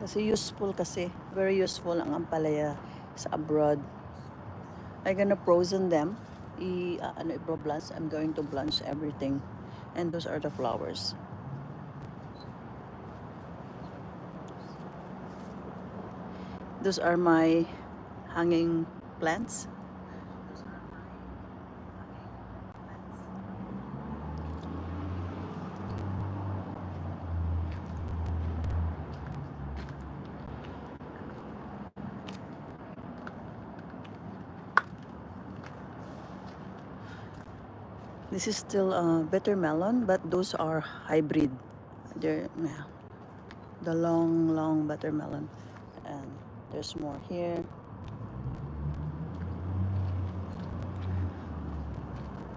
Kasi useful kasi. Very useful ang ampalaya sa abroad. I'm gonna frozen them. I-blanch. I'm going to blanch everything. And those are the flowers. Those are my hanging plants. This is still bitter melon, but those are hybrid. They're the long bitter melon. And there's more here.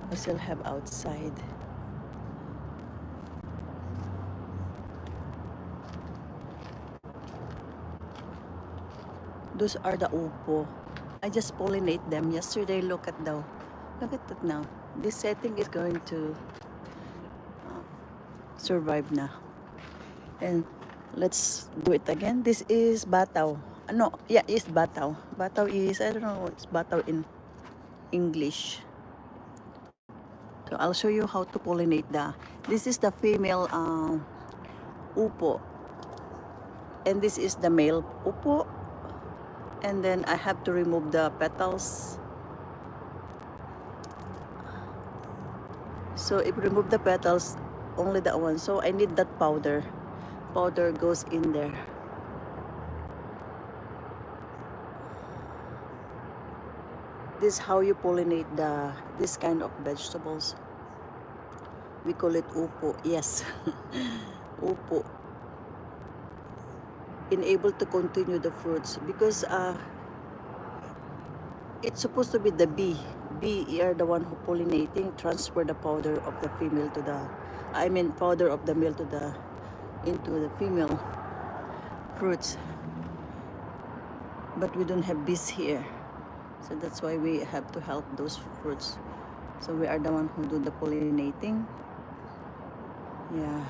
I still have outside. Those are the upo. I just pollinate them yesterday. Look at that now. This setting is going to survive na. And let's do it again. This is bataw. No, yeah, it's bataw. Bataw is, I don't know what's bataw in English. So I'll show you how to pollinate this is the female upo. And this is the male upo. And then I have to remove the petals. So if you remove the petals, only that one. So I need that powder. Powder goes in there. This is how you pollinate this kind of vegetables. We call it upo. Yes. Upo. Enable to continue the fruits because it's supposed to be the bee. Bee are the one who pollinating, transfer the powder of the female to powder of the male into the female fruits. But we don't have bees here. So that's why we have to help those fruits. So we are the one who do the pollinating. Yeah.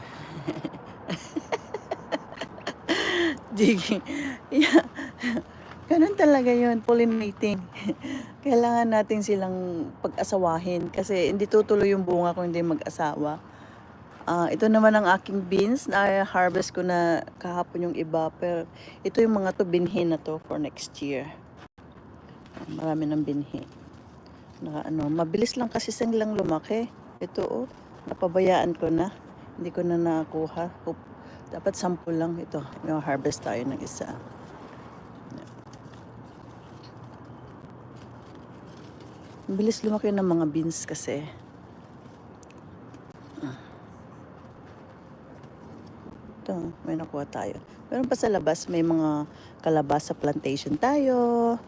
Digging. Yeah. Ganun talaga yun, pollinating. Kailangan natin silang pag-asawahin kasi hindi tutuloy yung bunga kung hindi mag-asawa. Ito naman ang aking beans na harvest ko na kahapon yung iba. Pero ito yung mga to binhi na to for next year. Marami ng binhi. Mabilis lang kasi silang lumaki. Ito napabayaan ko na. Hindi ko na nakuha. Dapat 10 lang ito. Yung harvest tayo ng isa. Bilis lumaki ng mga beans kasi. Ito, may nakuha tayo. Meron pa sa labas, may mga kalabasa plantation tayo.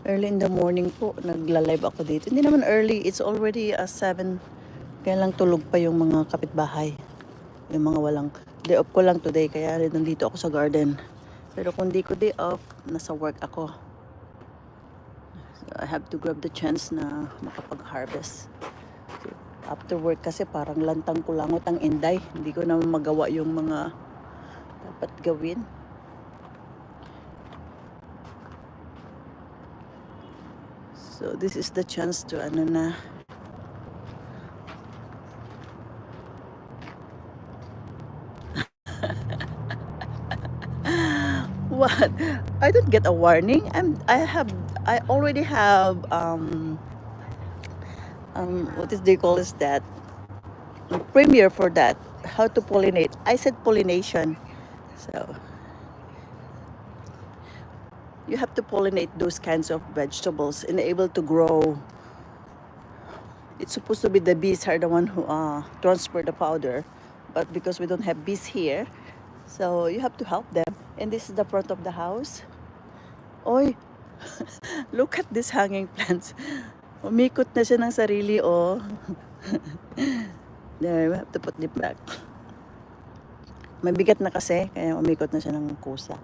Early in the morning po, nagla-live ako dito. Hindi naman early, it's already 7. Kaya lang tulog pa yung mga kapitbahay. Yung mga walang day off ko lang today, kaya rin nandito ako sa garden. Pero kung di ko day off, nasa work ako. So I have to grab the chance na makapag-harvest. So, after work kasi parang lantang kulangot ang inday. Hindi ko naman magawa yung mga dapat gawin. So this is the chance to What? I don't get a warning. I already have what is they call is that premiere for that. How to pollinate. I said pollination. So you have to pollinate those kinds of vegetables and able to grow. It's supposed to be the bees are the one who transfer the powder, but because we don't have bees here, so you have to help them. And this is the front of the house. Oy, look at this hanging plants. Umikot na siya ng sarili, oh. There, we have to put it back. Mabigat na kasi, kaya umikot na siya ng kusa.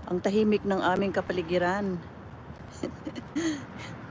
Ang tahimik ng aming kapaligiran.